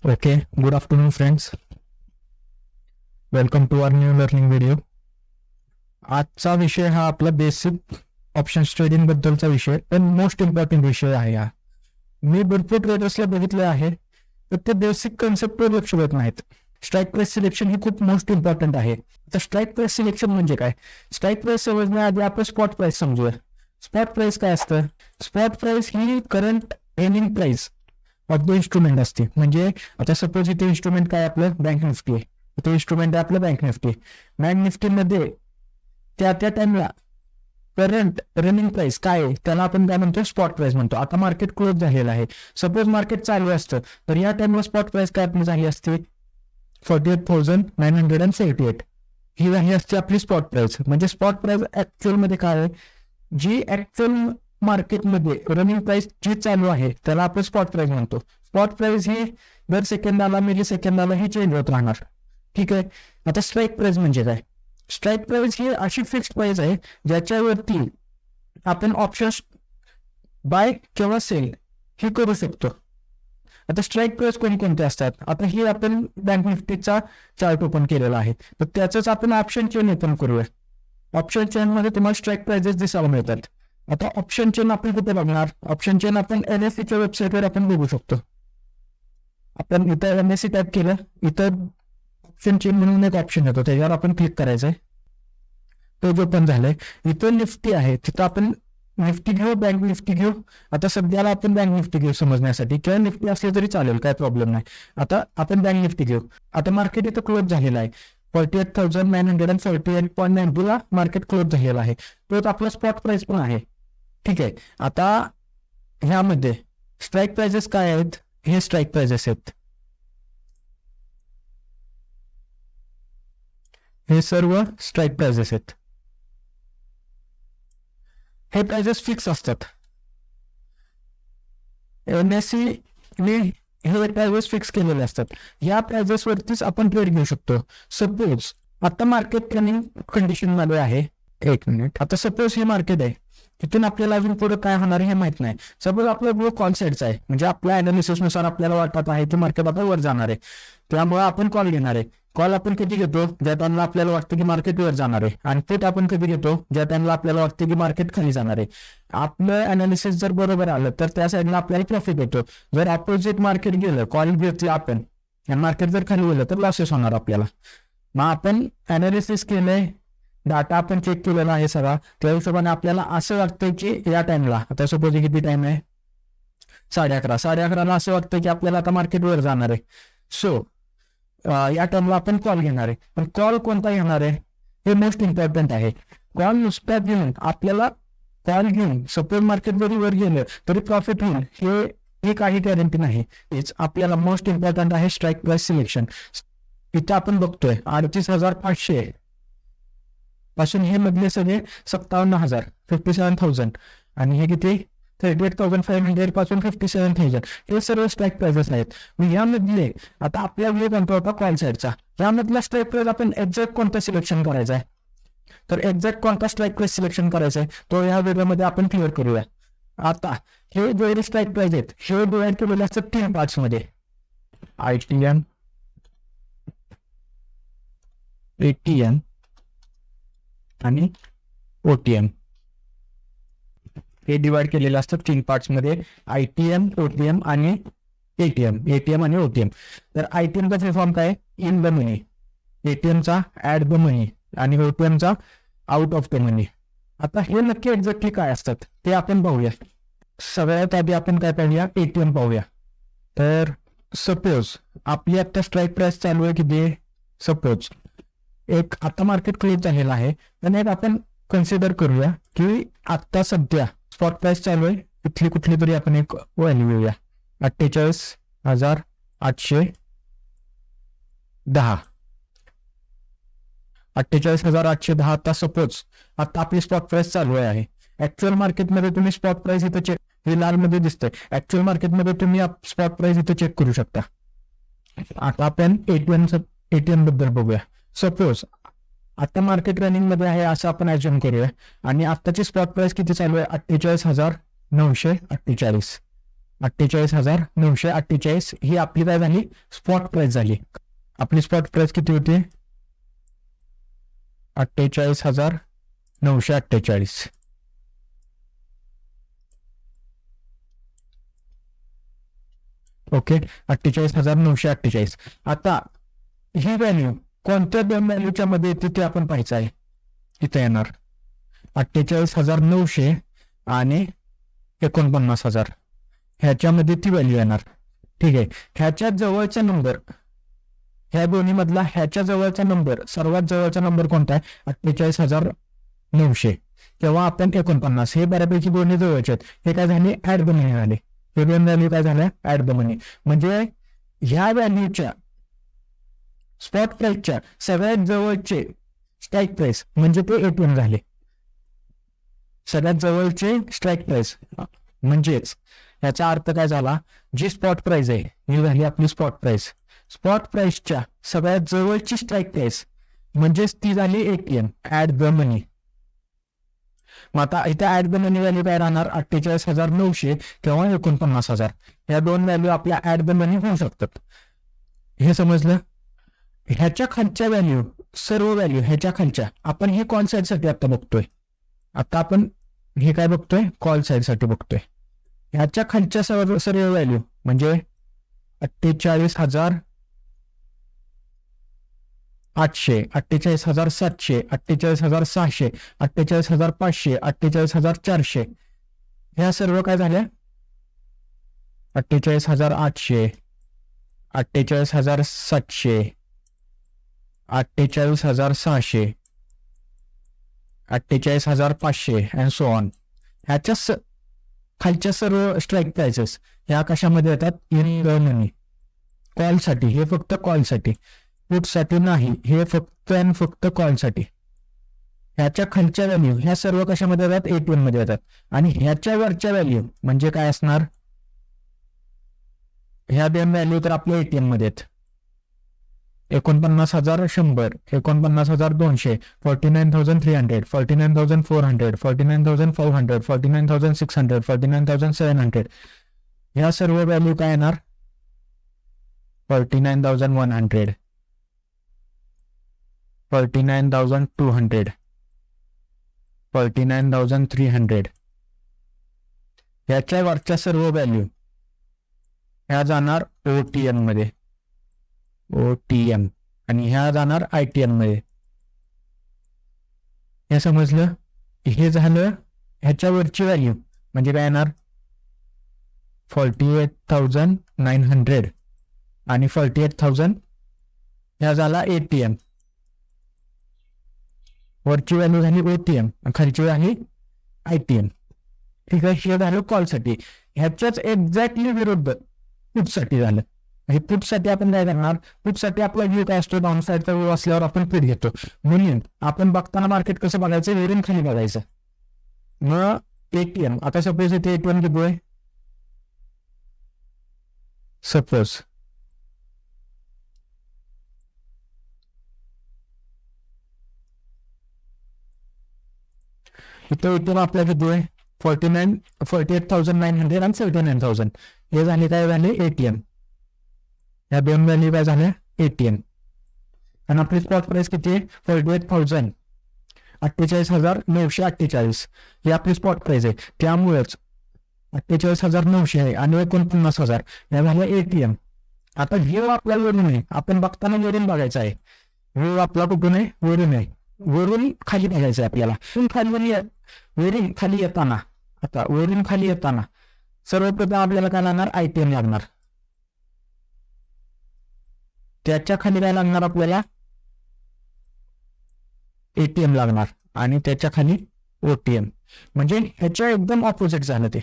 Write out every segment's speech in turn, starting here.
Okay, good afternoon, friends. Welcome to our new learning video. आजचा विषय हा आपला बेसिक ऑप्शन्स ट्रेडिंग बद्दलचा विषय पण मोस्ट इम्पॉर्टंट विषय आहे हा. मी भरपूर ट्रेडर्सला बघितले आहे तर ते बेसिक कन्सेप्टवर लक्ष देत नाहीत. स्ट्राईक प्राइस सिलेक्शन ही खूप मोस्ट इम्पॉर्टंट आहे. तर स्ट्राईक प्राइस सिलेक्शन म्हणजे काय? स्ट्राईक प्राइस समजण्याआधी आपण स्पॉट प्राइस समजूया. स्पॉट प्राइस काय असतं? Spot price he current earning price of the instrument असते. म्हणजे आता सपोज इथे इन्स्ट्रुमेंट काय आपलं बँक निफ्टी आहे, इथे इन्स्ट्रुमेंट आहे आपलं बँक निफ्टी. बँक निफ्टीमध्ये त्या टाइमला करंट रनिंग प्राइस काय आहे त्याला आपण काय म्हणतो? स्पॉट प्राइस म्हणतो. आता मार्केट क्लोज झालेलं आहे, सपोज मार्केट चालू असतं तर या टाइमला स्पॉट प्राइस काय आपली झाली असते? 48,978 ही झाली असते आपली स्पॉट प्राइस. म्हणजे स्पॉट प्राइस ऍक्च्युअल मध्ये काय आहे? जी ऍक्च्युअल मार्केटमध्ये रनिंग प्राइस जी चालू आहे त्याला आपण स्पॉट प्राइस म्हणतो. स्पॉट प्राइस ही दर सेकंदाला मिली सेकंदाला ही चेंज होत राहणार. ठीक आहे. आता स्ट्राईक प्राइस म्हणजे काय? स्ट्राईक प्राइस ही अशी फिक्स्ड प्राइस आहे ज्याच्यावरती आपण ऑप्शन्स बाय किंवा सेल हे करू शकतो. आता स्ट्राईक प्राइस कोणकोणते असतात? आता ही आपण बँक निफ्टीचा चार्ट ओपन केलेला आहे तर त्याच आपण ऑप्शन चेन ओपन करूया. ऑप्शन चेन मध्ये तुम्हाला स्ट्राईक प्राइसेस दिसायला मिळतात. आता ऑप्शन चेन आपण कुठे बघणार? ऑप्शन चेन आपण NSE वेबसाईटवर आपण बघू शकतो. आपण इथं NSE टाईप केलं, इथं ऑप्शन चेन म्हणून एक ऑप्शन येतो, त्याच्यावर आपण क्लिक करायचंय. तो जो पण झालाय, इथं निफ्टी आहे तिथं आपण निफ्टी घेऊ, बँक निफ्टी घेऊ. आता सध्याला आपण बँक निफ्टी घेऊ समजण्यासाठी, किंवा निफ्टी असले तरी चालेल, काय प्रॉब्लेम नाही. आता आपण बँक निफ्टी घेऊ. आता मार्केट इथं क्लोज झालेलं आहे 48,948.90 ला मार्केट क्लोज झालेलं आहे. तो आपला स्पॉट प्राइस पण आहे. ठीक आहे. आता ह्यामध्ये स्ट्राईक प्राइसेस काय आहेत? हे स्ट्राईक प्राइसेस आहेत. हे सर्व स्ट्राईक प्राइसेस आहेत. हे प्राइसेस फिक्स असतात. NSE ने हे प्राइसेस फिक्स केलेले असतात. या प्राइसेस वरतीच आपण ट्रेड घेऊ शकतो. सपोज आता मार्केट रनिंग कंडिशन मध्ये आहे. एक मिनिट. आता सपोज हे मार्केट आहे, तिथून आपल्याला अजून पुढे काय होणार हे माहित नाही. सपोज आपला कॉल साईडचा आहे, म्हणजे आपल्या अनालिसिस नुसार आपल्याला वाटत आहे की मार्केट आता वर जाणार आहे, त्यामुळे आपण कॉल घेणार आहे. कॉल आपण कधी घेतो? ज्या टाइमला आपल्याला वाटतं की मार्केट वर जाणार आहे. आणि पुट आपण कधी घेतो? ज्या टाइमला आपल्याला वाटतं की मार्केट खाली जाणार आहे. आपलं अनालिसिस जर बरोबर आलं तर त्या साईडला आपल्याला प्रॉफिट होतो. जर अपोजिट मार्केट गेलं, कॉल घेतलं आपण आणि मार्केट जर खाली गेलं तर लॉसेस होणार आपल्याला. मग आपण अनालिसिस केलंय, डाटा आपण चेक केलेला आहे सगळा, त्या हिशोबाने आपल्याला असं वाटतं की या टाइमला, आता सपोज किती टाइम आहे? 11:30 असं वाटतं की आपल्याला आता मार्केट वर जाणार आहे. सो या टाइमला आपण कॉल घेणार आहे. पण कॉल कोणता घेणार आहे हे मोस्ट इम्पॉर्टंट आहे. कॉल नुसता घेऊन आपल्याला कॉल घेऊन सपोज मार्केट जरी वर गेलं तरी प्रॉफिट होईल हे काही गॅरंटी नाही. हेच आपल्याला मोस्ट इम्पॉर्टंट आहे स्ट्राईक प्राइस सिलेक्शन. इथं आपण बघतोय 38,500 पासून हे मधले सगळे 57,000 57,000 आणि हे किती 38,500 पासून 57,000 हे सर्व स्ट्राईक प्राइसेस आहेत. मग यामधले आता आपल्या वेळ कोणता होता? कॉल साईडचा. यामधला स्ट्राईक प्राइस आपण एक्झॅक्ट कोणता सिलेक्शन करायचा आहे? तर एक्झॅक्ट कोणता स्ट्राईक प्राइस सिलेक्शन करायचा आहे तो या व्हिडिओमध्ये आपण क्लिअर करूया. आता हे जे स्ट्राईक प्राइस आहेत हे डिवाइड केलेले असतात 3 पार्ट्स मध्ये: ITM, ATM आणि OTM. हे डिवाइड केलेले असतात 3 पार्ट्स मध्ये: ITM, OTM आणि ATM आणि OTM. तर ITM चा फॉर्म काय? In the money. ATM चा ऍट द मनी आणि OTM चा आउट ऑफ द मनी. आता हे नक्की एक्झॅक्टली काय असतात ते आपण पाहूया. सगळ्यात आधी आपण काय पाहूया? ATM पाहूया. तर सपोज आपली आता स्ट्राईक प्राइस चालू आहे किती? सपोज एक आता मार्केट क्लोज झालेला आहे, तर एक आपण कन्सिडर करूया की आता सध्या स्पॉट प्राइस चालू आहे, इथली कुठली तरी आपण एक व्हॅल्यू घेऊया 48,810. 48,810 आता सपोज आता आपली स्पॉट प्राइस चालू आहे. ऍक्च्युअल मार्केटमध्ये तुम्ही स्पॉट प्राइस इथं चेक, हे लाल मध्ये दिसतंय, ऍक्च्युअल मार्केटमध्ये तुम्ही स्पॉट प्राइस इथं चेक करू शकता. आता आपण ATM बद्दल बघूया. सपोज आता मार्केट रनिंग मध्ये आहे असं आपण ऍज्युम करूया आणि आताची स्पॉट प्राइस किती चालू आहे? 48,948. 48,948 ही आपली काय झाली, स्पॉट प्राइस झाली. आपली स्पॉट प्राइस किती होती, 48,948. ओके, 48,948. आता ही व्हॅल्यू कोणत्या दोन व्हॅल्यूच्या मध्ये येते ते आपण पाहायचं आहे. इथे येणार 48,900 आणि 49,000 ह्याच्यामध्ये ती व्हॅल्यू येणार. ठीक आहे, ह्याच्या जवळचा नंबर, ह्या दोन्ही मधला ह्याच्या जवळचा नंबर, सर्वात जवळचा नंबर कोणता आहे, 48,900 तेव्हा आपण 49. हे बऱ्यापैकी दोन्ही जवळचे आहेत. हे काय झाले, ऍड द मनी झाले. हे दोन व्हॅल्यू काय झाल्या, ऍड द मनी. म्हणजे ह्या व्हॅल्यूच्या स्पॉट प्राइसच्या सगळ्यात जवळचे स्ट्राईक प्राइस म्हणजे ते 81 झाले. सगळ्यात जवळचे स्ट्राईक प्राइस म्हणजेच याचा अर्थ काय झाला, जी स्पॉट प्राइस आहे ही झाली आपली स्पॉट प्राइस. स्पॉट प्राइसच्या सगळ्यात जवळची स्ट्राईक प्राइस म्हणजेच ती झाली ATM, ऍड द मनी. मग आता इथे ऍड द मनी व्हॅल्यू काय राहणार, 48,900 किंवा 49,000. या दोन व्हॅल्यू आपल्या ऍड द मनी होऊ शकतात. हे समजलं. ह्याच्या खालच्या व्हॅल्यू, सर्व व्हॅल्यू ह्याच्या खालच्या आपण हे कॉल साईड साठी आता बघतोय. आता आपण हे काय बघतोय, कॉल साईड साठी बघतोय. ह्याच्या खालच्या सर्व व्हॅल्यू म्हणजे 48,800, 48,700, 48,600, 48,500, 48,400 ह्या सर्व काय झाल्या, 48,800, 48,700, 48,600, 48,500 अँड सो ऑन. ह्याच्या खालच्या सर्व स्ट्राईक प्राइसेस ह्या कशामध्ये येतात, इन द मनी. कॉलसाठी, हे फक्त कॉलसाठी, पुटसाठी नाही, हे फक्त अँड फक्त कॉलसाठी. ह्याच्या खालच्या व्हॅल्यू ह्या सर्व कशामध्ये येतात, ATM मध्ये येतात. आणि ह्याच्या वरच्या व्हॅल्यू म्हणजे काय असणार, ह्या दोन व्हॅल्यू तर आपल्या ATM मध्ये आहेत. 49,100, 49,200, 49,300, 49,400, 49,500, 49,600, 49,700 ह्या सर्व व्हॅल्यू काय येणार, 49,100, 49,200, 49,300 ह्याच्या वरच्या सर्व व्हॅल्यू ह्या जाणार OTM मध्ये, OTM, आणि ह्या जाणार ITM मध्ये. हे समजलं. हे झालं ह्याच्यावरची व्हॅल्यू म्हणजे काय येणार, 48,900 आणि 48,000 ह्या झाला ATM. वरची व्हॅल्यू झाली OTM, खालची झाली ITM. ठीक आहे, हे झालं कॉलसाठी. ह्याच्याच एक्झॅक्टली विरुद्ध पुटसाठी झालं. हे पुटसाठी आपण काय करणार, पुटसाठी आपला व्ह्यू काय असतो, डाऊन साईडचा व्ह्यू असल्यावर आपण पुट घेतो. म्हणून आपण बघताना मार्केट कसं बघायचं, वरून खाली बघायचं. मग ATM, आता सपोज इथे 81 किती आहे, सपोज इथं ATM आपल्या किती आहे, 48,900 आणि 79,000 हे झाले काय झाले ATM. या दोन व्हॅल्यू काय झाल्या ATM. आणि आपली स्पॉट प्राइस किती आहे, 48,000, 48,948 ही आपली स्पॉट प्राइस आहे. त्यामुळेच 48,900 आहे आणि 49,000 या झाल्या ATM. आता व्ह्यू आपल्याला वरून आहे, आपण बघताना वरून बघायचा आहे. व्ह्यू आपला कुठून आहे, वरून आहे, वरून खाली बघायचं आहे आपल्याला. वरून खाली येताना, आता वरून खाली येताना सर्वप्रथम आपल्याला काय लागणार, ITM लागणार. त्याच्या खाली काय लागणार आपल्याला, ATM लागणार. आणि त्याच्या खाली OTM. म्हणजे ह्याच्या एकदम ऑपोजिट झालं ते.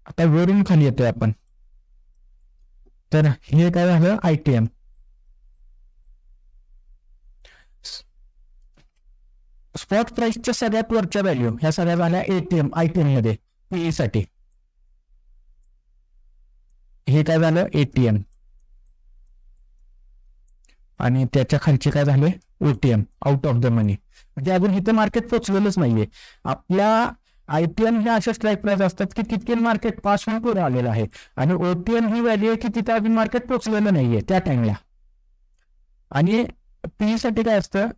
आता वरून खाली येतोय आपण, तर हे काय झालं ITM. स्पॉट प्राइसच्या सगळ्यात वरच्या व्हॅल्यू ह्या सगळ्या झाल्या ATM, ITM मध्ये PE साठी. हे काय झालं ATM. आणि त्याच्या खालचे काय झाले OTM, आउट ऑफ द मनी. म्हणजे अजून इथं मार्केट पोचलेलंच नाहीये. आपल्या आयटीएम हे अशा स्ट्राईक प्राइस असतात की तितके मार्केट पास होऊन पुढे आलेलं आहे, आणि ओटीएम ही व्हॅल्यू आहे की तिथे अजून मार्केट पोहोचलेलं नाहीये त्या टाइमला. आणि पी साठी काय असतं,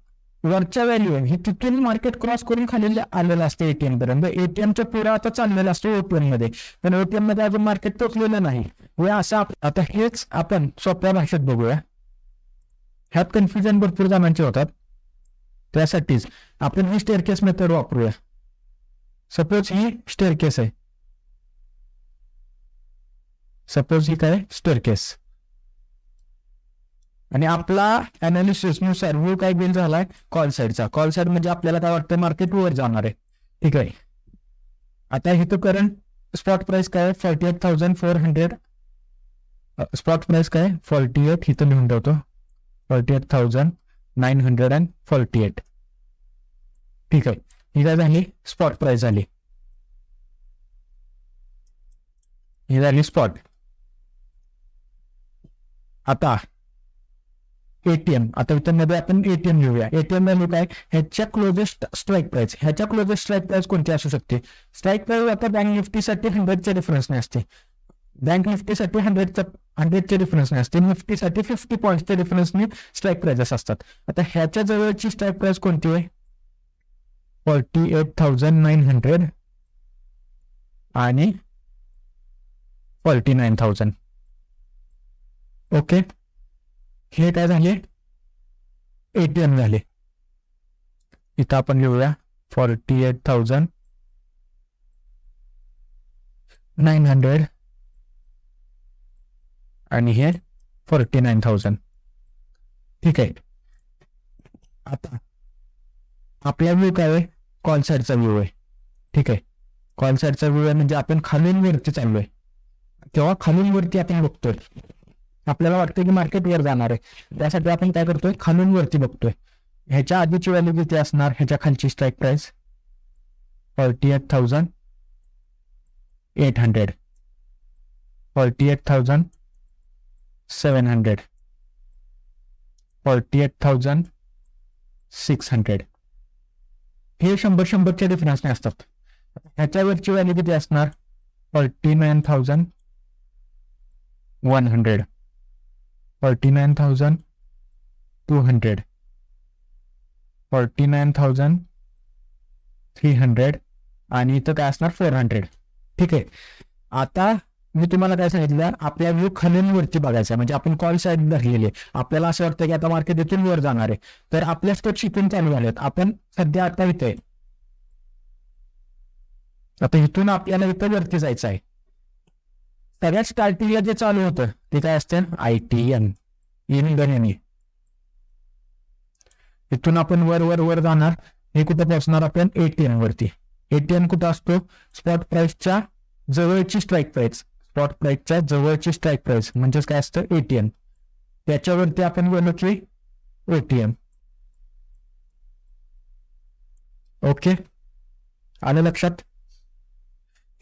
वरच्या व्हॅल्यू आहे ही तिथून मार्केट क्रॉस करून खाली आलेलं असतं एटीएम पर्यंत. एटीएमच्या पुढे आता चाललेलं असतं ओटीएम मध्ये, पण ओटीएम मध्ये अजून मार्केट पोहोचलेलं नाही. हे असं आता हेच आपण सोप्या भाषेत बघूया. ह्यात कन्फ्युजन भरपूर जणांचे होतात, त्यासाठीच आपण ही स्टेअरकेस मेथड वापरूया. सपोज ही स्टेअरकेस आहे, सपोज ही काय स्टेअरकेस, आणि आपला अनालिसिस नुसार व्यू काय बिल झालाय कॉल साईडचा. कॉल साईड म्हणजे आपल्याला काय वाटतं मार्केट वर जाणार आहे, ठीक आहे. आता इथं करंट स्पॉट प्राइस काय 48,400, स्पॉट प्राइस काय 48, इथं लिहून ठेवतो 48,948, ठीक आहे. ही काय झाली स्पॉट प्राइस झाली, ही झाली स्पॉट. आता एटीएम, आता इथं मध्ये आपण एटीएम लिहूया. एटीएम व्हॅल्यू काय, ह्याच्या क्लोजेस्ट स्ट्राईक प्राइस, ह्याच्या क्लोजेस्ट स्ट्राईक प्राइस कोणती असू शकते. स्ट्राईक प्राइस आता बँक निफ्टीसाठी 100चे डिफरन्स नाही असते, बँक निफ्टीसाठी 100चे डिफरन्स नाही असते, निफ्टीसाठी 50 पॉईंटचे डिफरन्सने स्ट्राईक प्राइजेस असतात. आता ह्याच्या जवळची स्ट्राईक प्राइस कोणती होय, 48,900 आणि 49,000. ओके, हे काय झाले एटीएम झाले. इथं आपण लिहूया 48,900 आणि हे 49,000, ठीक आहे. आता आपला व्ह्यू काय आहे, कॉल साईडचा व्ह्यू आहे, ठीक आहे. कॉल साईडचा व्ह्यू आहे म्हणजे आपण खालून वरती चाललोय, तेव्हा खालून वरती आपण बघतोय. आपल्याला वाटतं की मार्केट वर जाणार आहे, त्यासाठी आपण काय करतोय खालून वरती बघतोय. ह्याच्या आधीची व्हॅल्यू किती असणार, ह्याच्या खालची स्ट्राईक प्राइस 48,800, 48,700, 48,600. हे 100चे डिफरन्स नाही असतात. ह्याच्यावरची व्हॅल्यू किती असणार 49,100, 49,200, 49,300 आणि इथं काय असणार 400, ठीक आहे. आता मी तुम्हाला काय सांगितलं, आपल्या व्ह्यू खालून वरती बघायचा, म्हणजे आपण कॉल साईड धरलेली आहे. आपल्याला असं वाटतं की आता मार्केट इथून वर जाणार आहे, तर आपल्या स्टेप्स इथून चालू झालेत. आपण सध्या आता इथे, आता इथून आपल्याला इथं वरती जायचं आहे. सगळ्यात स्टार्टिंगला जे चालू होतं ते काय असतं आयटीएम इन गणनी. इथून आपण वर वर वर जाणार, हे कुठं पोहोचणार आपण एटीएम वरती. एटीएम कुठं असतो, स्पॉट प्राइसच्या जवळची स्ट्राईक प्राइस, स्पॉट प्राइसच्या जवळची स्ट्राईक प्राइस म्हणजेच काय असतं एटीएम. त्याच्यावरती आपण बोललो की ओटीएम. ओके, आलं लक्षात.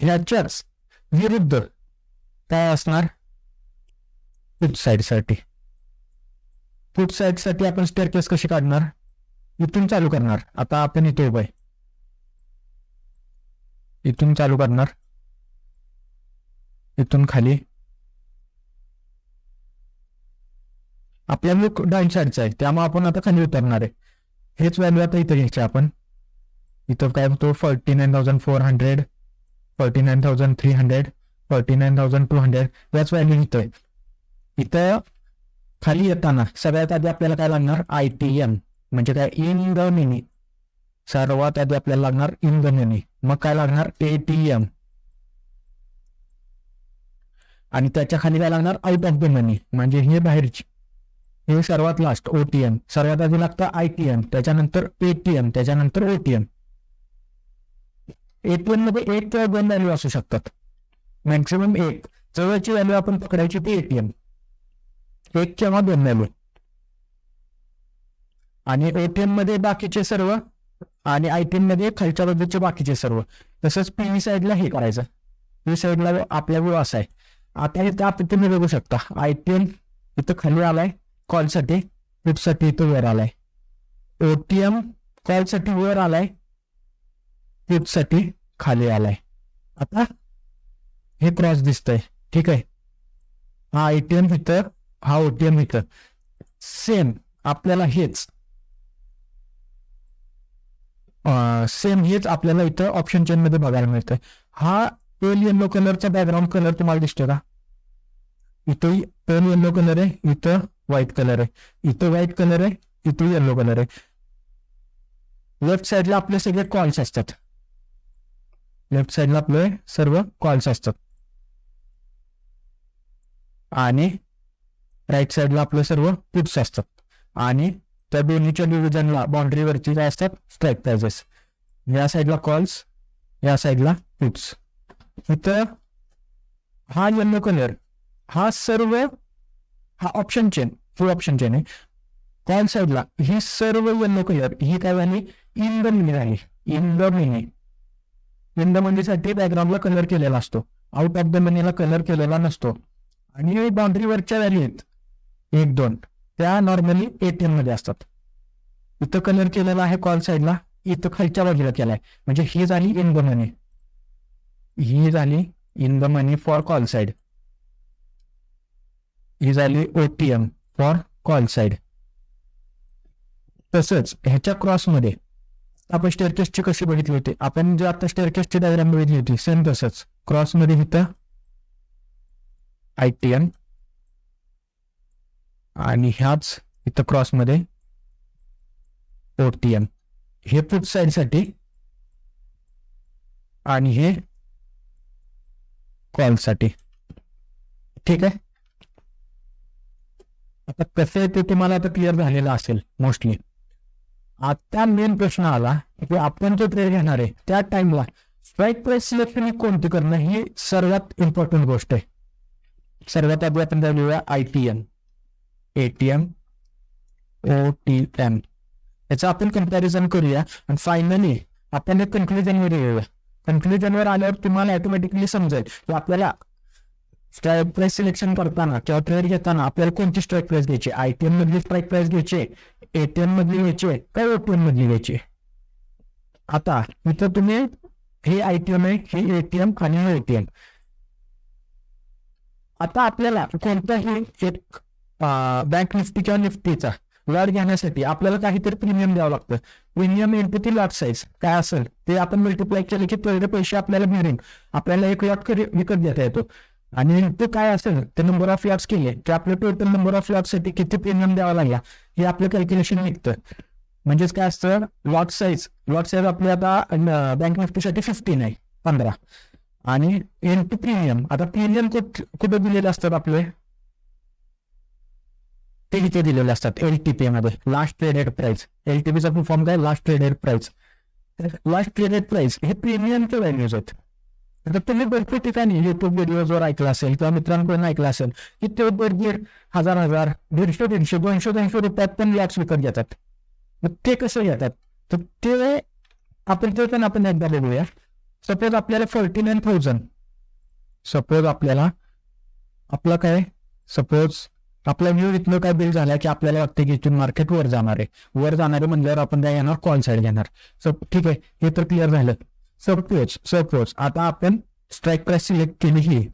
ह्याच्याच विरुद्ध काय असणार पुट साइड साठी. पुट साइड साठी आपण स्टेअरकेस कशी काढणार, इथून चालू करणार. आता आपण इथे उभं आहे, इथून चालू करणार, इथून खाली. आपल्या लुक डाऊन साईडचा आहे त्यामुळे आपण आता खाली उतरणार आहे. हेच व्हॅल्यू आता इथं घ्यायचे आपण. इथं काय होतो 49,400, 49,300, 49,200 याच व्हॅल्यू इथं आहे. इथं खाली येताना सगळ्यात आधी आपल्याला काय लागणार आयटीएम म्हणजे काय इन द मनी. सर्वात आधी आपल्याला लागणार इन द मनी, मग काय लागणार एटीएम आणि त्याच्या खाली काय लागणार आउट ऑफ द मनी म्हणजे हे बाहेरची. हे सर्वात लास्ट ओटीएम. सर्वात आधी लागतं आयटीएम, त्याच्यानंतर एटीएम, त्याच्यानंतर ओटीएम. एटीएम मध्ये एक किंवा दोन व्हॅल्यू असू शकतात, मॅक्सिमम एक. जवळची व्हॅल्यू आपण पकडायची ती एटीएम, एक किंवा दोन व्हॅल्यू. आणि एटीएम मध्ये बाकीचे सर्व आणि आयटीएम मध्ये खालच्या बाजूचे बाकीचे सर्व. तसंच पीव्ही साईडला हे करायचं. पीव्ही साईडला आपल्या व्यू असा आहे. आता इथं आपण तुम्ही बघू शकता आयटीएम इथं खाली आलाय कॉलसाठी, पुटसाठी इथं वर आलाय. ओटीएम कॉलसाठी वर आलाय, पुटसाठी खाली आलाय. आता हे क्रॉस दिसतंय. ठीक आहे, हा ATM इथं, हा OTM इथं. सेम आपल्याला हेच आपल्याला इथं ऑप्शन चेन मध्ये बघायला मिळतंय. हा पेल येलो कलरचा बॅकग्राऊंड कलर तुम्हाला दिसतो का? इथं पेल येलो कलर आहे, इथं व्हाईट कलर आहे, इथं व्हाईट कलर आहे, इथं येलो कलर आहे. लेफ्ट साईडला आपले सगळे कॉल्स असतात. लेफ्ट साईडला आपले सर्व कॉल्स असतात आणि राईट साईडला आपले सर्व पुट्स असतात. आणि त्या दोन्हीच्या डिव्हिजनला बाउंड्रीवरती काय असतात? Strike prices. या साईडला कॉल्स, या साईडला पुट्स. इथं हा येलो कलर, हा सर्व, हा ऑप्शन चेन, फुल ऑप्शन चेन आहे. कॉल साईडला ही सर्व येलो कलर ही काय झाली? इन द मनी झाली. In the money. In the मनीसाठी बॅकग्राऊंडला कलर केलेला असतो, आउट ऑफ द मनीला कलर केलेला नसतो. आणि बाउंड्रीवरच्या व्हॅल्यू आहेत 1, 2, त्या नॉर्मली ATM मध्ये असतात. इथं कलर केलेला आहे कॉल साईडला, इथं खालच्या बाजूला केलाय. म्हणजे ही झाली इन द मनी, ही झाली in the money for call side, ही झाली OTM फॉर कॉल साईड. तसंच ह्याच्या क्रॉसमध्ये आपण स्टेअरकेसची कशी बघितली होती, आपण जे आता स्टेअरकेसची डायग्राम बघितली होती, सेम तसंच क्रॉसमध्ये इथं ITM आणि ह्याच इथं क्रॉसमध्ये OTM. हे पुट साईडसाठी आणि हे कॉलसाठी. ठीक आहे, आता कसं आहे ते तुम्हाला आता क्लिअर झालेलं असेल मोस्टली. आता मेन प्रश्न आला की आपण जो ट्रेड घेणार आहे त्या टाइमला स्ट्राईक प्राइस सिलेक्शन कोणती करणं, ही सर्वात इम्पॉर्टंट गोष्ट आहे. सर्वात आधी आपण जाऊया ITM, ATM, OTM. याचं आपण कम्पॅरिझन करूया आणि फायनली आपण एक कन्क्लुजनवर येऊया. कन्क्लुजनवर आल्यावर तुम्हाला ऑटोमॅटिकली समजेल की आपल्याला स्ट्राईक प्राइस सिलेक्शन करताना किंवा ट्रेड घेताना आपल्याला कोणती स्ट्राईक प्राइस घ्यायची, ITM मधली स्ट्राईक प्राइस घ्यायची, ATM मधली घ्यायची काय OTM मधली घ्यायची. आता इथं तुम्ही हे ITM आहे, हे ATM आणि हे ATM. आता आपल्याला कोणताही एक बँक निफ्टी किंवा निफ्टीचा लॉट घेण्यासाठी आपल्याला काहीतरी प्रीमियम द्यावं लागतं. प्रीमियम इंटू ती लॉट साईज काय असेल ते आपण मल्टिप्लाय केले की तेवढे पैसे आपल्याला मिळेल. आपल्याला एक लॉट विकत घेता येतो. आणि इंटू काय असेल ते नंबर ऑफ लॉट्स केले की आपल्या टोटल नंबर ऑफ लॉटसाठी किती प्रीमियम द्यावा लागला हे आपलं कॅल्क्युलेशन निघतं. म्हणजेच काय असतं, लॉट साईज आपली आता बँक निफ्टीसाठी 15 आहे, 15. आणि इंटू प्रीमियम, आता प्रीमियम कुठे दिलेले असतात आपले, ते इथे दिलेले असतात LTP मध्ये, लास्ट ट्रेडेड प्राइस. LTPचा फुल फॉर्म काय, last traded price. Last traded price हे प्रीमियमचे व्हॅल्यूज आहेत. आता तुम्ही भरपूर ठिकाणी युट्यूब व्हिडिओजवर ऐकलं असेल किंवा मित्रांकडून ऐकलं असेल की ते दर हजार 150, 200 रुपयात पण लॉट्स विकत घेतात. मग ते कसं घेतात, तर ते आपण ते पण आपण एकदा बघूया. सपोज आपल्याला 49,000, सपोज आपल्याला आपला काय, सपोज आपला व्ह्यू इथलं काय बिल झाला की आपल्याला वाटतं की इथून मार्केट वर जाणार आहे म्हणल्यावर आपण काय घेणार, कॉल साईड घेणार. ठीक आहे, हे तर क्लिअर झालं. सपोज आता आपण स्ट्राईक प्राइस सिलेक्ट केली, ही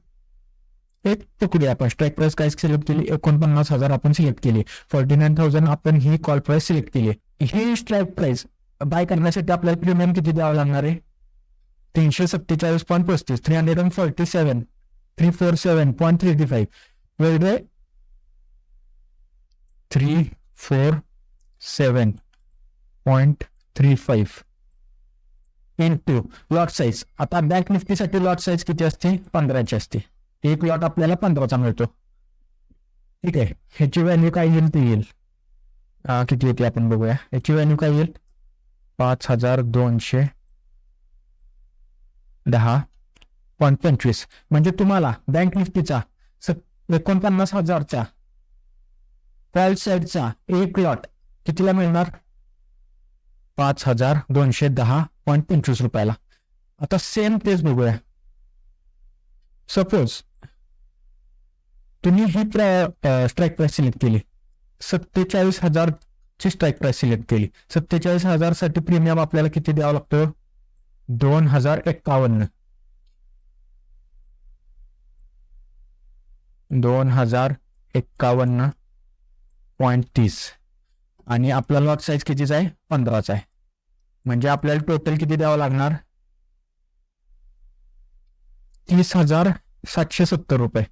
एक तुकडी आपण स्ट्राईक प्राइस काय सिलेक्ट केली, 49,000 आपण सिलेक्ट केली. 49,000 आपण ही कॉल प्राइस सिलेक्ट केली. ही स्ट्राईक प्राइस बाय करण्यासाठी आपल्याला प्रीमियम किती द्यावं लागणार आहे, 347.35, 347.35 वेगळे 347.35 इंटू लॉट साईज. आता बँक निफ्टीसाठी लॉट साईज किती असते, 15ची असते. एक लॉट आपल्याला 15चा मिळतो. ठीक आहे, ह्याची व्हॅल्यू काय येईल ते येईल, किती येते आपण बघूया. ह्याची व्हॅल्यू काय येईल, 5,210.25. म्हणजे तुम्हाला बँक निफ्टीचा 49,000चा कॉल साईडचा एक लॉट कितीला मिळणार, 5,210.25 रुपयाला. आता सेम तेच बघूया. सपोज तुम्ही ही स्ट्राईक प्राइस सिलेक्ट केली, 47,000ची स्ट्राईक प्राइस सिलेक्ट केली. 47,000 साठी प्रीमियम आपल्याला किती द्यावं लागतं, 2051 2051.30 आणि आपला लॉट साईज कितीचा आहे 15चा आहे. म्हणजे आपल्याला टोटल किती द्यावं लागणार 30,770 रुपये.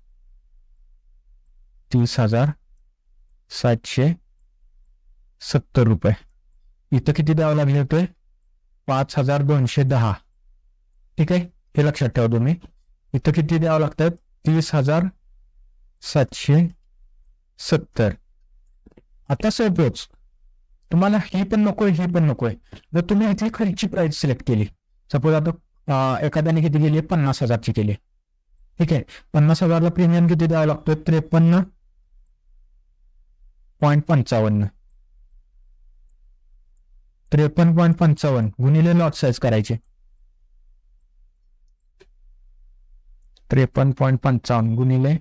30,770 रुपये. इथं किती द्यावं लागले होते 5,210. ठीक आहे, हे लक्षात ठेवा तुम्ही. इथं किती द्यावं लागतं 30,770. आता सपोज तुम्हाला हे पण नकोय हे पण नकोय, जर तुम्ही इथे खालची प्राइस सिलेक्ट केली, सपोज आता एखाद्याने किती केली 50,000ची केली. ठीक आहे, 50,000ला प्रीमियम किती द्यावा लागतो 53.55. 53.55 गुणिले लॉट साईज करायचे. 53.55 गुणिले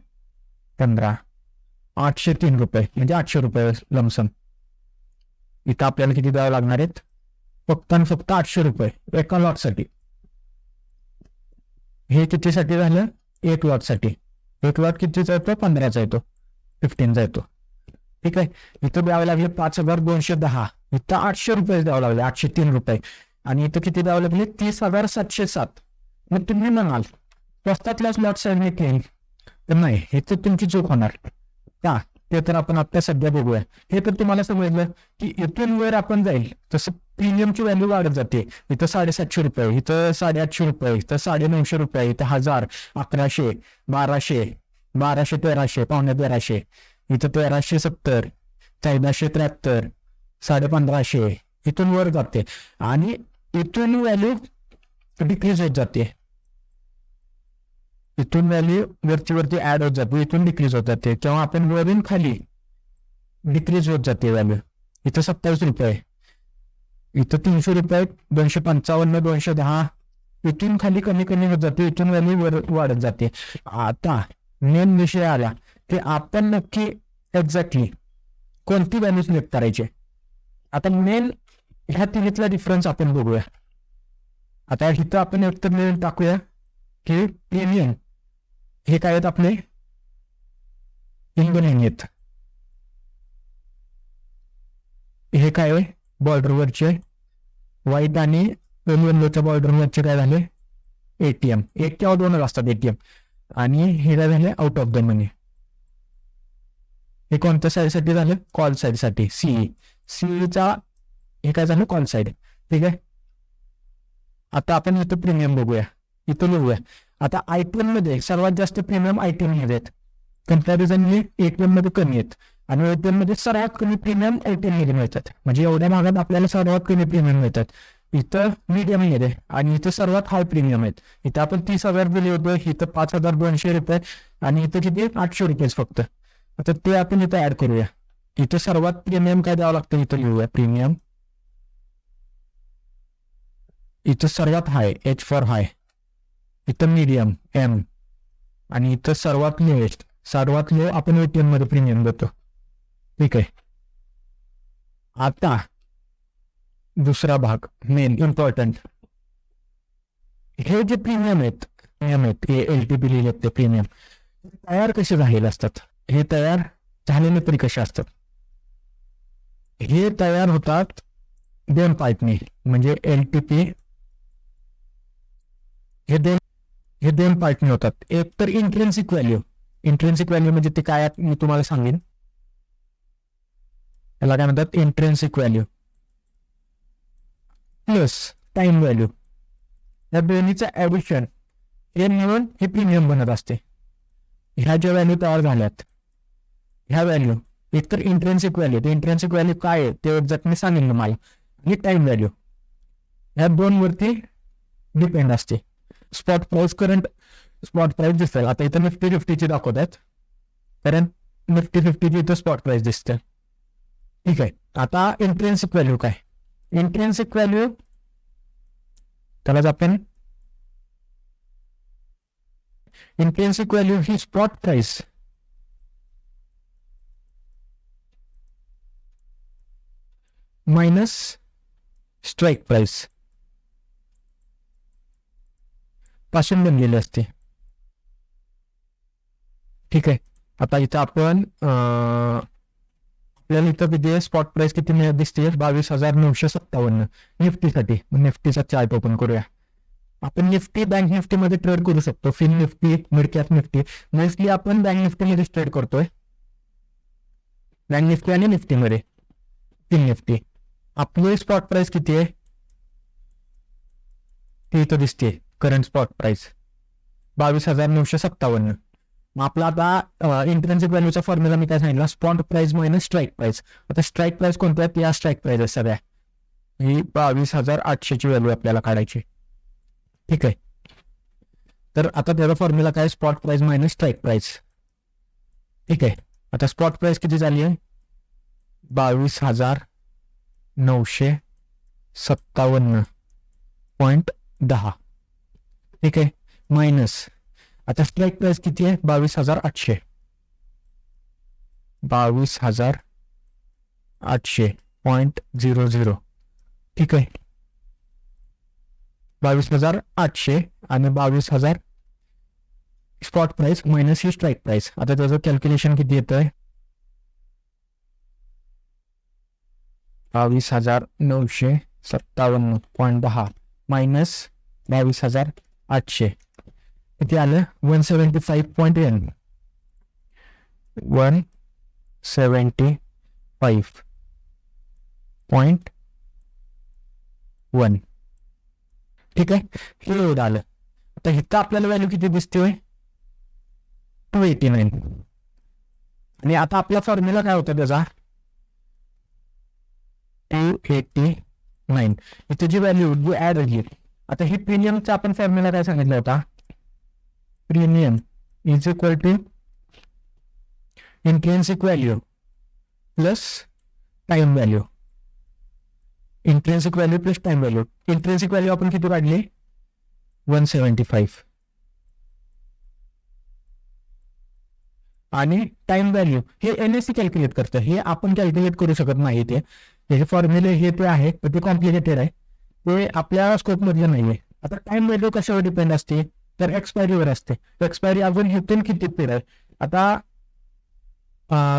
15, 803 रुपये, म्हणजे 800 रुपये लमसम. इथं आपल्याला किती द्यावं लागणार आहेत फक्त आणि फक्त 800 रुपये एका लॉटसाठी. हे कितीसाठी झालं एक लॉटसाठी. एक लॉट कितीचा येतो 15चा येतो, 15चा येतो. ठीक आहे, इथं द्यावे लागले 5,210. इथं 800 रुपये द्यावं लागले, 803 रुपये. आणि इथं किती द्यावं लागले 30,707. मग तुम्ही म्हणाल स्वस्तातल्याच लॉट साईज घेईल तर नाही, हे तर तुमची चूक होणार का, ते तर आपण आता सध्या बघूया. हे तर तुम्हाला समजलं की इथून वर आपण जाईल तसं प्रीमियमची व्हॅल्यू वाढत जाते. इथं 750 रुपये, इथं 850 रुपये, इथं 950 रुपये, इथं 1,000, 1,100, 1,200, 1,200, 1,300, 1,250, इथं 1,370, 1,473, 1,500. इथून वर जाते आणि इथून व्हॅल्यू डिक्रीज होत जाते. इथून व्हॅल्यू वरती ऍड होत जाते, इथून डिक्रीज होत जाते, किंवा आपण वरून खाली डिक्रीज होत जाते व्हॅल्यू. इथं 27 रुपये, इथं 300 रुपये, 255, 210, इथून खाली कमी कमी होत जाते, इथून व्हॅल्यू वाढत जाते. आता मेन विषय आला की आपण नक्की एक्झॅक्टली कोणती व्हॅल्यू सिलेक्ट करायची. आता मेन ह्या तिन्हीतला डिफरन्स आपण बघूया. आता इथं आपण एकतर मेन टाकूया की प्रीमियम हे काय आहेत आपले इंडियन आहेत. हे काय आहे बॉर्डरवरचे व्हाईट आणि येलोच्या बॉर्डरवरचे काय झाले एटीएम. एक किंवा दोनच असतात एटीएम. आणि हे काय झाले आउट ऑफ द मनी. हे कोणत्या साईडसाठी झालं कॉल साईडसाठी सीई. सीईचा हे काय झालं कॉल साईड. ठीक आहे, आता आपण इथं प्रीमियम बघूया, इथं बघूया. आता आयटीएम मध्ये सर्वात जास्त प्रीमियम आयटीएम मध्ये आहेत, कम्पॅरिझनली एटीएम मध्ये कमी आहेत. आणि एटीएम मध्ये सर्वात कमी प्रीमियम एटीएम मध्ये मिळतात. म्हणजे एवढ्या भागात आपल्याला सर्वात कमी प्रीमियम मिळतात. इथं मीडियम मध्ये आणि इथं सर्वात हाय प्रीमियम आहेत. इथं आपण 30,000 दिले होते, इथं 5,200 रुपये आणि इथं किती 800 रुपये फक्त. आता ते आपण इथं ऍड करूया. इथं सर्वात प्रीमियम काय द्यावं लागतं इथं लिहूया प्रीमियम. इथं सर्वात हाय एच फॉर हाय, इथं मीडियम एम, आणि इथं सर्वात लोएस्ट सर्वात लो आपण एटीएम मध्ये प्रीमियम देतो. ठीक आहे, आता दुसरा भाग मेन इम्पॉर्टंट. हे जे प्रीमियम आहेत हे एलटीपी लिहिले ते प्रीमियम तयार कसे झालेले असतात. हे तयार झालेले तरी कसे असतात. हे तयार होतात दोन पार्टनी, म्हणजे एलटीपी हे दोन पार्टनी होतात. एक तर इंट्रेन्सिक व्हॅल्यू. इंट्रेन्सिक व्हॅल्यू म्हणजे ते काय मी तुम्हाला सांगेन. याला काय म्हणतात intrinsic value plus time value. या दोन्हीचं ऍडिशन हे मिळून हे प्रीमियम बनत असते. ह्या ज्या व्हॅल्यू तयार झाल्यात ह्या व्हॅल्यू एकतर इंट्रेन्सिक व्हॅल्यू, ते इंट्रेन्सिक व्हॅल्यू काय आहे ते एक्झॅक्ट मी सांगेन तुम्हाला, आणि टाइम व्हॅल्यू ह्या दोन वरती डिपेंड असते. Spot price current spot price दिसतं. आता इथं निफ्टी 50ची दाखवत आहेत, कारण निफ्टी 50ची इथं स्पॉट प्राइस दिसते. ठीक आहे, आता इंट्रेन्सिक व्हॅल्यू काय. इंट्रेन्सिक व्हॅल्यू त्यालाच आपण इंट्रेन्सिक व्हॅल्यू ही spot price minus strike price. पासून बनलेली असते. ठीक आहे. आता इथं आपण आपल्याला इथं किती स्पॉट प्राइस किती दिसते 22,957 निफ्टीसाठी. निफ्टीचा चार्ट ओपन करूया. आपण निफ्टी बँक निफ्टी मध्ये ट्रेड करू शकतो. Fin Nifty, mid cap Nifty. Mostly आपण बँक निफ्टी मध्ये ट्रेड करतोय. बँक निफ्टी आणि निफ्टी मध्ये. फिन निफ्टी आपली स्पॉट प्राइस किती आहे ती इथं दिसते. Current spot price 22,957. मग आपला आता इंट्रेन्सिक व्हॅल्यूचा फॉर्म्युला मी काय सांगितला, spot price minus strike price. आता स्ट्राईक प्राइस कोणत्या आहेत, या स्ट्राईक प्राइस आहे सगळ्या. ही 22,800 ची व्हॅल्यू आपल्याला काढायची. ठीक आहे. तर आता त्याचा फॉर्म्युला काय, spot price minus strike price. ठीक आहे. आता स्पॉट प्राइस किती झाली आहे 22,957.10. ठीक आहे. मायनस आता स्ट्राईक प्राइस किती आहे 22,800. 22,800.00. ठीक आहे. 22,800 आणि 22,000 स्पॉट प्राइस मायनस ही स्ट्राईक प्राइस. आता त्याचं कॅल्क्युलेशन किती येत आहे 22,957.10 मायनस 22,800 किती आलं 175.1. 175.1. ठीक आहे. हे एवढं आलं. आता इथं आपल्याला व्हॅल्यू किती दिसते 289. आणि आता आपला फॉर्म्युला काय होता त्याचा 289. इथे जी व्हॅल्यू जी ऍड होईल. आता ही प्रीमियमचा आपण फॉर्म्युला काय सांगितला होता, premium is equal to intrinsic value plus time value. Intrinsic value plus time value. Intrinsic value आपण किती काढली 175 आणि टाइम व्हॅल्यू हे एनएससी कॅल्क्युलेट करतं. हे आपण कॅल्क्युलेट करू शकत नाही. ते त्याचे फॉर्म्युले हे ते आहे पण ते कॉम्प्लिकेटेड आहे. ते आपल्या स्कोप मधलं नाहीये. आता टाइम व्हॅल्यू कशावर डिपेंड असते तर एक्सपायरीवर असते. एक्सपायरी अजून हेतून किती पिरियड आहे. आता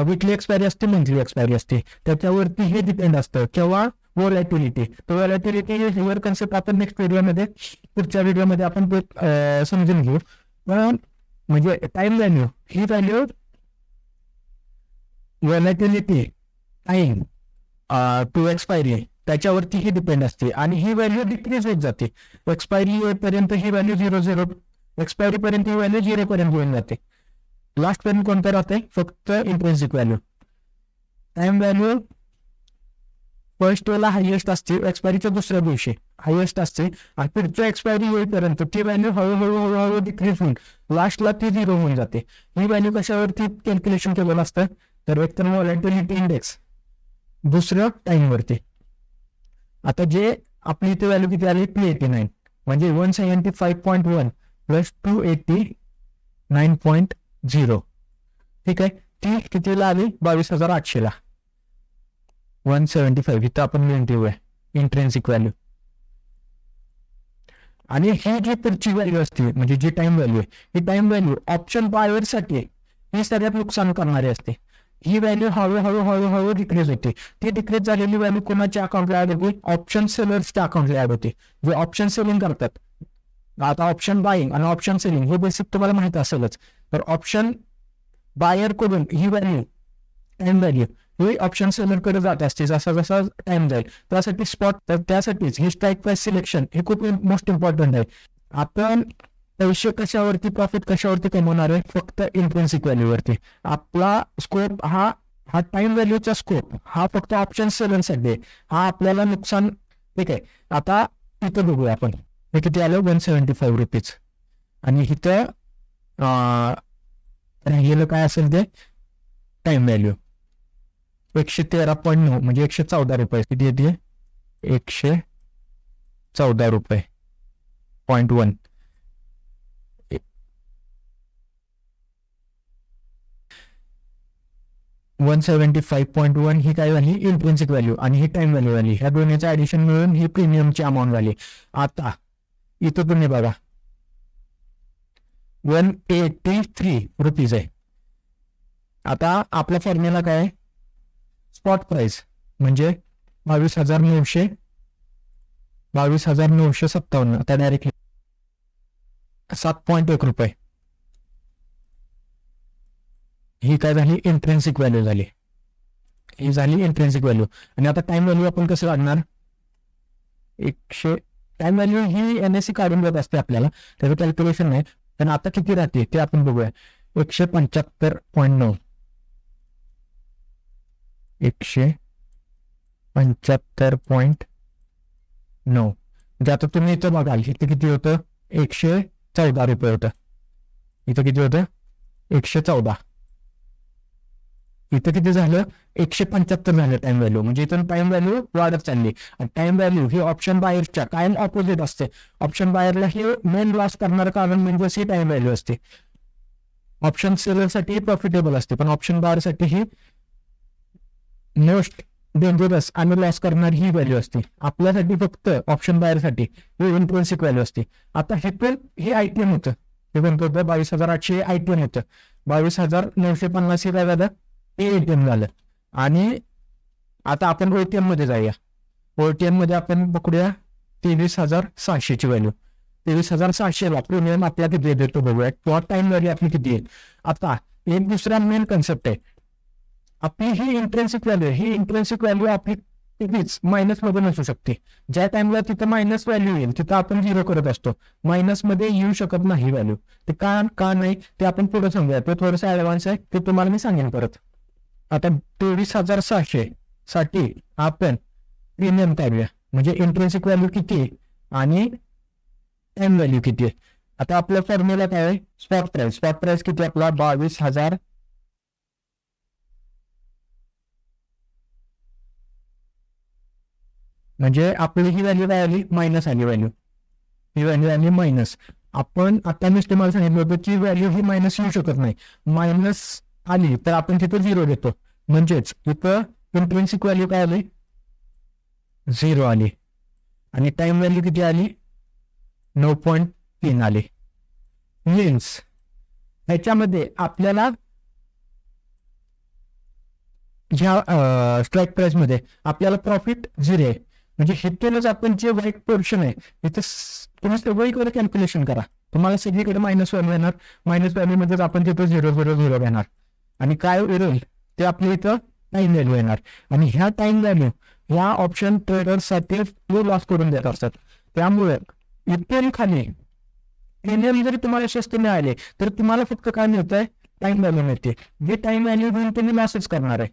वीकली एक्सपायरी असते, मंथली एक्सपायरी असते, त्याच्यावरती हे डिपेंड असतं किंवा व्हॉलॅटिलिटी. तर व्हॉलॅटिलिटी वर कन्सेप्ट आपण नेक्स्ट व्हिडिओमध्ये पुढच्या व्हिडिओमध्ये आपण समजून घेऊ. पण म्हणजे टाइम व्हॅल्यू ही value volatility time to expiry त्याच्यावरती ही डिपेंड असते आणि ही व्हॅल्यू डिक्रीज होत जाते. एक्सपायरी पर्यंत ही व्हॅल्यू 0 एक्सपायरी पर्यंत ही व्हॅल्यू 0 पर्यंत होऊन जाते. लास्ट पर्यंत कोणतं राहते फक्त intrinsic value. Time value first वेळेला हायएस्ट असते, एक्सपायरीच्या दुसऱ्या दिवशी हायएस्ट असते आणि पुढच्या एक्सपायरी होईपर्यंत ती व्हॅल्यू हळूहळू डिक्रीज होऊन लास्टला ती 0 होऊन जाते. ही व्हॅल्यू कशावरती कॅल्क्युलेशन केलेलं असतं तर एक तर व्हॉलॅटिलिटी इंडेक्स, दुसरं टाइमवरती. आता जे आपली इथे व्हॅल्यू किती आली 289 म्हणजे 175.1 प्लस 289.0. ठीक आहे. ती कितीला आली 22,800ला. 175 इथं आपण लिहून ठेवूया इंट्रिन्सिक व्हॅल्यू. आणि ही जी पुढची व्हॅल्यू असते म्हणजे जी टाइम व्हॅल्यू आहे ही टाइम व्हॅल्यू ऑप्शन बायरसाठी ही सगळ्यात नुकसान करणारी असते. ही व्हॅल्यू हळूहळू डिक्रीज होते. ती डिक्रीज झालेली व्हॅल्यू कोणाच्या अकाउंटला ऍड होते ऑप्शन सेलर्सच्या अकाउंटला ऍड होते जे ऑप्शन सेलिंग करतात. आता ऑप्शन बाईंग आणि ऑप्शन सेलिंग हे बेसिक तुम्हाला माहित असेलच. तर ऑप्शन बायर कडून ही व्हॅल्यू टाइम व्हॅल्यू ही ऑप्शन सेलर कडे जात असते जसा जसा टाइम जाईल. त्यासाठी स्पॉट तर त्यासाठीच हे स्ट्राईक प्राइस सिलेक्शन हे खूप मोस्ट इम्पॉर्टंट आहे. आपण पैसे कशावरती प्रॉफिट कशावरती कमवणार आहे फक्त इंट्रिन्सिक व्हॅल्यूवरती. आपला स्कोप हा टाइम व्हॅल्यूचा स्कोप हा फक्त ऑप्शन सेलरसाठी हा आपल्याला नुकसान. ठीक आहे. आता इथं बघूया आपण हे किती आलं 175 रुपीज आणि इथं राहिलेलं काय असेल ते टाइम व्हॅल्यू 113.9 म्हणजे 114 रुपये. किती येते 114 रुपये .1. .1 ही काय झाली इंट्रिन्सिक व्हॅल्यू आणि ही टाइम व्हॅल्यू झाली. ह्या दोन्हीचं ऍडिशन मिळून ही प्रीमियमची अमाऊंट झाली. आता इथं तुम्ही बघा 183 आहे. आता आपला फॉर्म्युला काय आहे? स्पॉट प्राइस म्हणजे 22,957. आता डायरेक्टली 7.1 रुपये ही काय झाली? इंट्रेन्सिक व्हॅल्यू झाली. ही झाली इंट्रेन्सिक व्हॅल्यू. आणि आता टाइम व्हॅल्यू आपण कसं काढणार? टाइम व्हॅल्यू ही NSE काढून देत असते आपल्याला, त्याचं कॅल्क्युलेशन नाही. पण आता किती राहते ते आपण बघूया. 175.9 म्हणजे आता तुम्ही इथं बघाल इथं किती होतं? 114 रुपये होतं. इथं किती होतं? 114. इथं किती झालं? 175 झालं टाइम व्हॅल्यू. म्हणजे इथून टाइम व्हॅल्यू वाढत चालली. आणि टाइम व्हॅल्यू ही ऑप्शन बायरच्या कायम ऑपोजिट असते. ऑप्शन बायरला हे मेन लॉस करणारं कारण म्हणजे ही टाइम व्हॅल्यू असते. ऑप्शन सेलरसाठी प्रॉफिटेबल असते, पण ऑप्शन बायरसाठी ही मोस्ट डेंजरस आणि लॉस करणारी ही व्हॅल्यू असते. आपल्यासाठी फक्त ऑप्शन बायरसाठी ही इंट्रेन्सिक व्हॅल्यू असते. आता हे पण हे ITM होतं, हे कोणतं होतं? 22,800 ITM होतं. 22,950 हे काय झालं? हे ATM झालं. आणि आता आपण OTM मध्ये जाऊया. OTM मध्ये आपण पकडूया 23,600 व्हॅल्यू. 23,600 प्रीमियम आपल्याला किती देतो बघूया. किंवा टाइम व्हॅल्यू आपली किती येईल. आता एक दुसरा मेन कन्सेप्ट आहे. आपली ही इंट्रेन्सिक व्हॅल्यू आपली कितीच मायनस मध्ये नसू शकते. ज्या टाइमला तिथं मायनस व्हॅल्यू येईल तिथं आपण 0 करत असतो. मायनस मध्ये येऊ शकत नाही व्हॅल्यू. ते का नाही ते आपण पुढे समजूया. ते थोडंसं ऍडव्हान्स आहे, ते तुम्हाला मी सांगेन परत. आता 23,600 साठी आपण प्रीमियम काढूया. म्हणजे इंट्रेन्सिक व्हॅल्यू किती आणि टाइम व्हॅल्यू किती आहे. आता आपल्या फॉर्म्युला काय आहे? स्पॉट प्राइस किती आपला? 22,000. म्हणजे आपली ही व्हॅल्यू काय आली? मायनस आली व्हॅल्यू. ही व्हॅल्यू आली मायनस. आपण आता मी तुम्हाला सांगितलं होतं की व्हॅल्यू ही मायनस येऊ शकत नाही. मायनस आली तर आपण तिथं 0 देतो. म्हणजेच इथं इंट्रेन्सिक व्हॅल्यू काय आली? 0 आली. आणि टाइम व्हॅल्यू किती आली? 9.3 आली. मीन्स ह्याच्यामध्ये आपल्याला ह्या स्ट्राईक प्राइस मध्ये आपल्याला प्रॉफिट 0 आहे. म्हणजे हिथूनच आपण जे व्हाईट पोर्शन आहे इथं तुम्ही सगळीकडे कॅल्क्युलेशन करा. तुम्हाला सगळीकडे मायनस व्हॅल्यू येणार. मायनस व्हॅल्यू मध्येच आपण तिथं 0.00 घेणार. आणि काय येईल ते आपल्या इथं टाइम व्हॅल्यू येणार. आणि ह्या टाइम व्हॅल्यू ह्या ऑप्शन ट्रेडर्ससाठी लॉस करून देत असतात. त्यामुळे इथून खाली प्रीमियम जरी तुम्हाला स्वस्त मिळाले तर तुम्हाला फक्त काय मिळतंय? टाइम व्हॅल्यू मिळते. जे टाइम व्हॅल्यू घेऊन तुम्ही मेसेज करणार आहे.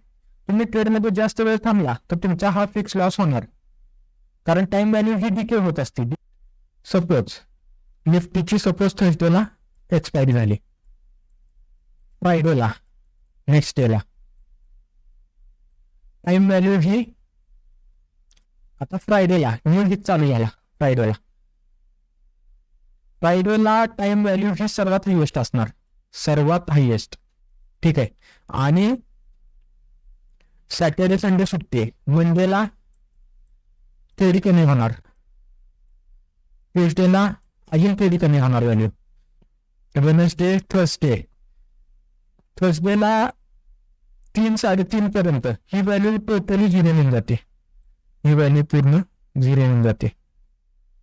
तुम्ही ट्रेडमध्ये जास्त वेळ थांबला तर तुमचा हा फिक्स लॉस होणार. कारण टाइम व्हॅल्यू ही डिके होत असते. सपोज निफ्टीची थर्सडेला एक्सपायरी झाली, फ्रायडेला नेक्स्ट डेला टाइम व्हॅल्यू ही आता फ्रायडेला न्यू वीक चालू झाला. फ्रायडेला टाइम व्हॅल्यू ही सर्वात हायेस्ट असणार. सर्वात हायेस्ट. ठीक आहे. आणि सॅटर्डे संडे सुट्टी आहे. मंडेला थोडी कमी होणार. ट्युजडेला अजून थोडी कमी होणार व्हॅल्यू. वेडनेसडे थर्सडेला 3-3.5 पर्यंत ही व्हॅल्यू टोटली 0 होऊन जाते. ही व्हॅल्यू पूर्ण 0 होऊन जाते.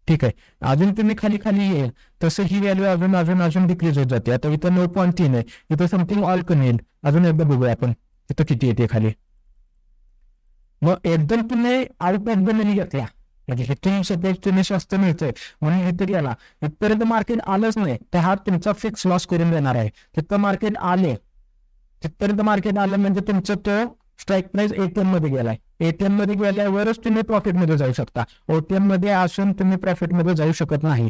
ठीक आहे. अजून तुम्ही खाली येईल तसं ही व्हॅल्यू अजून डिक्रीज होत जाते. आता इथं 9.3 आहे. इथं समथिंग ऑल कमी येईल. अजून एकदा बघूया आपण इथं किती येते खाली. मग एकदम तुम्ही आउट एकदम घेतला म्हणजे हे सध्या तुम्ही स्वस्त मिळतंय म्हणून इथं गेला. इथपर्यंत मार्केट आलंच नाही तर हा तुमचा फिक्स लॉस करून देणार आहे. तिथं मार्केट आले तिथपर्यंत मार्केट आलं म्हणजे तुमचं तो स्ट्राईक प्राइस ATM मध्ये गेलाय. ATM मध्ये गेल्यावरच तुम्ही प्रॉफिट मध्ये जाऊ शकता. OTM मध्ये असून तुम्ही प्रॉफिट मध्ये जाऊ शकत नाही.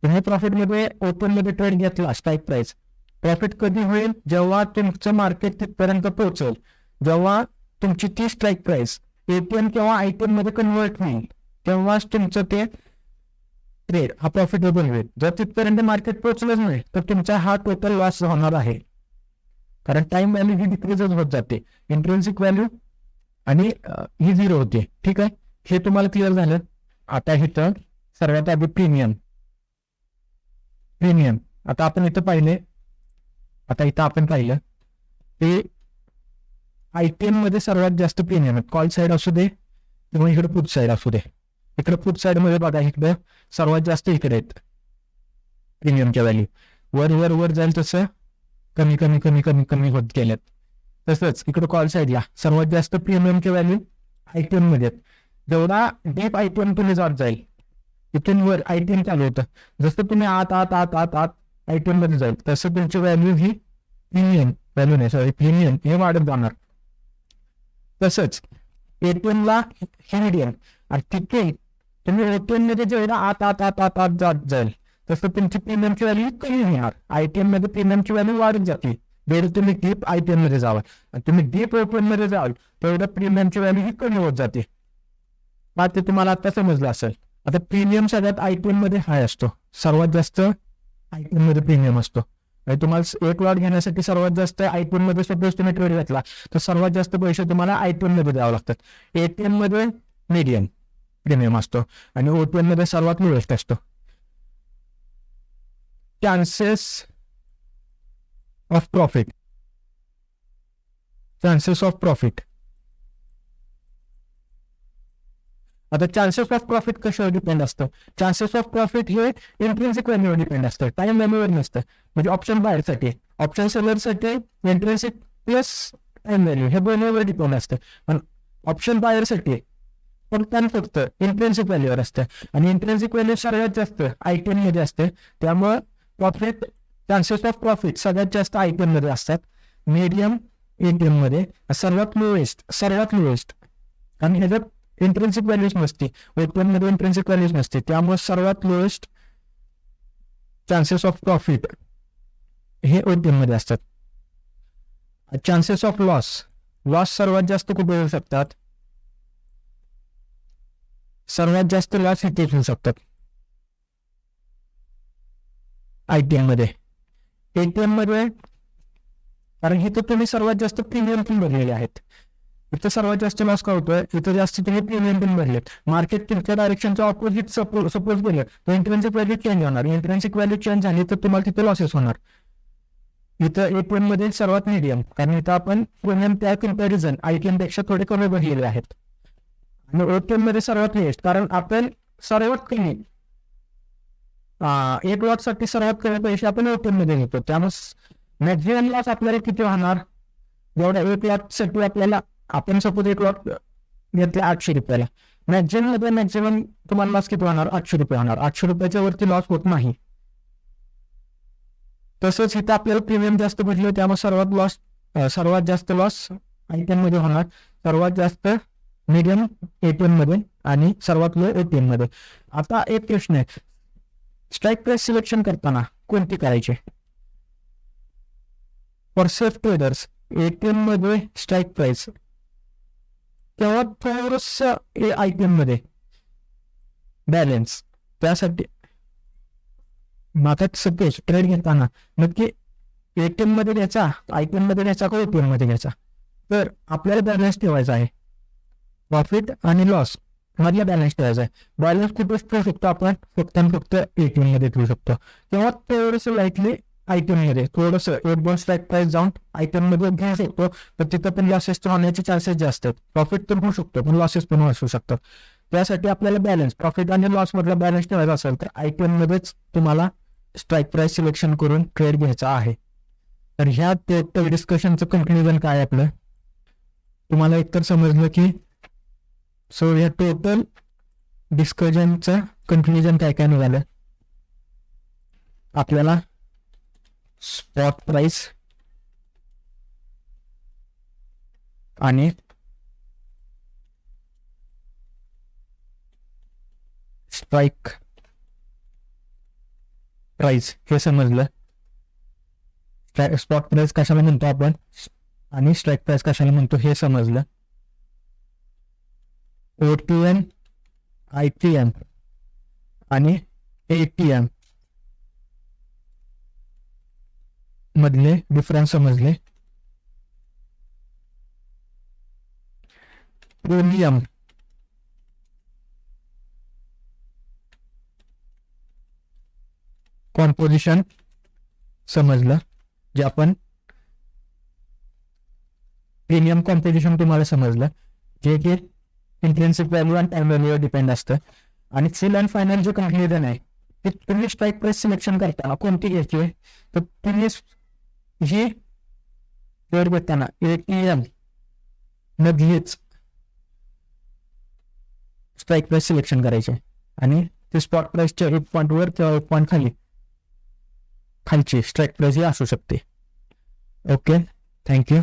तुम्ही प्रॉफिट मध्ये OTM मध्ये ट्रेड घेतला स्ट्राईक प्राइस. प्रॉफिट कधी होईल? जेव्हा तुमचं मार्केट तिथपर्यंत पोहोचेल. जेव्हा तुमची ती स्ट्राईक प्राइस ATM किंवा ITM मध्ये कन्वर्ट होईल तेव्हाच तुमचं ते ट्रेड हा प्रॉफिटेबल होईल. जर तिथपर्यंत मार्केट पोहोचलंच नाही तर तुमचा हा टोटल लॉस होणार आहे. कारण टाइम व्हॅल्यू ही डिक्रीजच होत जाते. इंट्रेन्सिक व्हॅल्यू आणि ही 0 होते. ठीक आहे. हे तुम्हाला क्लिअर झालं. आता इथं सर्वात आधी प्रीमियम आता आपण इथं पाहिले, आता इथं आपण पाहिलं ते IPM मध्ये सर्वात जास्त प्रीमियम आहे. कॉल साईड असू दे किंवा इकडे पुट साईड असू दे. इकडे पुट साईड मध्ये बघा, इकडे सर्वात जास्त इकडे आहेत प्रीमियमच्या व्हॅल्यू. वर वर वर जाईल तसं कमी कमी कमी कमी कमी होत गेल्यात. तसंच इकडे कॉल साईडला सर्वात जास्त प्रीमियमच्या व्हॅल्यू IPM मध्ये आहेत. जेवढा डीप IPM तुम्ही जात जाईल इथून वर IPM चालू होतं, जसं तुम्ही आत आत आत आत आत IPM मध्ये जाईल तसं तुमची व्हॅल्यू ही प्रीमियम व्हॅल्यू नाही, सॉरी प्रीमियम हे वाढत जाणार. तसंच ATM ला हे मीडियम आणि तिथे तुम्ही ATM मध्ये जेवढा आत आत आत आत आत जात जाईल तसं तुमची प्रीमियमची व्हॅल्यू कमी होणार. IPM मध्ये प्रीमियमची व्हॅल्यू वाढत जाते. जेवढं तुम्ही डीप IPM मध्ये जावाल आणि तुम्ही डीप ATM मध्ये जाल तेवढं प्रीमियमची व्हॅल्यू ही कमी होत जाते. मग ते तुम्हाला आता समजलं असेल. आता प्रीमियम सगळ्यात IPM मध्ये हाय असतो, सर्वात जास्त IPM मध्ये प्रीमियम असतो. आणि तुम्हाला एक लॉट घेण्यासाठी सर्वात जास्त IPM मध्ये सपोज तुम्ही ट्रेड घेतला तर सर्वात जास्त पैसे तुम्हाला IPM मध्ये द्यावे लागतात. ATM मध्ये मीडियम प्रीमियम असतो आणि OTM मध्ये सर्वात लोएस्ट असतो. Chances of profit, chances of profit. आता चान्सेस ऑफ प्रॉफिट कशावर डिपेंड असतं? चान्सेस ऑफ प्रॉफिट हे इंट्रिन्सिक व्हॅल्यूवर डिपेंड असतं, टाइम व्हॅल्यूवर नसतं. म्हणजे ऑप्शन बायरसाठी, ऑप्शन सेलरसाठी इंट्रिन्सिक प्लस टाइम व्हॅल्यू हे दोन्हीवर डिपेंड असतं. पण ऑप्शन बायरसाठी फक्त आणि फक्त इंट्रिन्सिक व्हॅल्यूवर असतं आणि इंट्रिन्सिक व्हॅल्यू सर्वात जास्त IPM मध्ये असते. त्यामुळे प्रॉफिट, चान्सेस ऑफ प्रॉफिट सगळ्यात जास्त IPM मध्ये असतात, मीडियम ATM मध्ये, सर्वात लोएस्ट आणि ह्याच्यात इंट्रिन्सिक व्हॅल्यूज नसते. OTM मध्ये इंट्रिन्सिक व्हॅल्यूज नसते, त्यामुळे सर्वात लोएस्ट चान्सेस ऑफ प्रॉफिट हे OTM मध्ये असतात. चान्सेस ऑफ लॉस सर्वात जास्त कुठे येऊ शकतात? सर्वात जास्त लॉस इथे होऊ शकतात IPM मध्ये. ATM मध्ये कारण इथं तुम्ही सर्वात जास्त प्रीमियम पण भरलेले आहेत. इथं सर्वात जास्त लॉस का होतोय? इथं जास्त तुम्ही प्रीमियम पण भरलेत. मार्केट तुमच्या डायरेक्शनच्या ऑपोजिट सपोज गेलं तर इंट्रिन्सिक व्हॅल्यू चेंज होणार. इंट्रिन्सिक व्हॅल्यू चेंज झाली तर तुम्हाला तिथे लॉसेस होणार. इथं ATM मध्ये सर्वात मीडियम, कारण इथं आपण प्रीमियम त्या कम्पॅरिझन IPM पेक्षा थोडे कमी भरलेले आहेत. आणि OTM मध्ये सर्वात वेस्ट, कारण आपण सर्वात कमी एक लॉट साठी सर्वात कमी पैसे आपण ATM मध्ये घेतो. त्यामुळे मॅक्झिमम लॉस आपल्याला किती होणार? जेवढ्या एक लॉट साठी आपल्याला, आपण सपोज एक लॉट घेतला 800 रुपयाला, मॅक्झिमम तुम्हाला लॉस किती होणार? 800 रुपये होणार. 800 रुपयाच्या वरती लॉस होत नाही. तसंच इथं आपल्याला प्रीमियम जास्त भेटलं त्यामुळे सर्वात जास्त लॉस IPM मध्ये होणार, सर्वात जास्त मीडियम ATM मध्ये आणि सर्वात लो ATM मध्ये. आता एक प्रश्न आहे, स्ट्राईक प्राइस सिलेक्शन करताना कोणती करायची? फॉर सेफ ट्रेडर्स ATM मध्ये स्ट्राईक प्राइस तेव्हा थोडस IPM मध्ये बॅलन्स. त्यासाठी मागत सपोज ट्रेड घेताना नक्की ATM मध्ये घ्यायचा, IPM मध्ये घ्यायचा का OTM मध्ये घ्यायचा? तर आपल्याला बॅलन्स ठेवायचा आहे. प्रॉफिट आणि लॉस मधला बॅलन्स ठेवायचा आहे. बॅलन्स कुठे ठेवू शकतो आपण? फक्त आणि फक्त ATM मध्ये ठेवू शकतो. तेव्हा थोडंसं लाईटली IPM मध्ये थोडंसं एक दोन स्ट्राईक प्राइस जाऊन IPM मध्ये घेऊ शकतो, तर तिथं पण लॉसेस होण्याचे चान्सेस जास्त आहेत. प्रॉफिट तर होऊ शकतो पण लॉसेस पण असू शकतात. त्यासाठी आपल्याला बॅलन्स, प्रॉफिट आणि लॉस मधला बॅलन्स ठेवायचा असेल तर IPM मध्येच तुम्हाला स्ट्राईक प्राइस सिलेक्शन करून ट्रेड घ्यायचा आहे. तर ह्या टोटल डिस्कशनचं कन्क्लुजन काय आपलं? तुम्हाला एकतर समजलं की सो या टोटल डिस्कशनचं कन्क्लुजन काय काय निघालं? आपल्याला स्पॉट प्राइस आणि स्ट्राईक प्राइस हे समजलं. स्पॉट प्राइस कशाला म्हणतो आपण आणि स्ट्राईक प्राइस कशाला म्हणतो हे समजलं. OTM, IPM आणि ATM मधले डिफरन्स समजले. प्रीमियम, कॉम्पोजिशन समजलं, जे आपण प्रीमियम कॉम्पिटिशन तुम्हाला समजलं, जे की इंट्रेन्सिक व्हॅल्यू आणि टाइम व्हॅल्यूवर डिपेंड असतं. आणि सेल अँड फायनल जे कन्क्लुजन आहे ते तुम्ही स्ट्राईक प्राइस सिलेक्शन करताना कोणती घ्यायची आहे, तर तुम्ही ही शेअर घेताना ATM मधलीच स्ट्राईक प्राइस सिलेक्शन करायचे आणि ते स्पॉट प्राइसच्या 1 पॉईंट वर किंवा 1 पॉईंट खालची स्ट्राईक प्राइस ही असू शकते. Okay, thank you.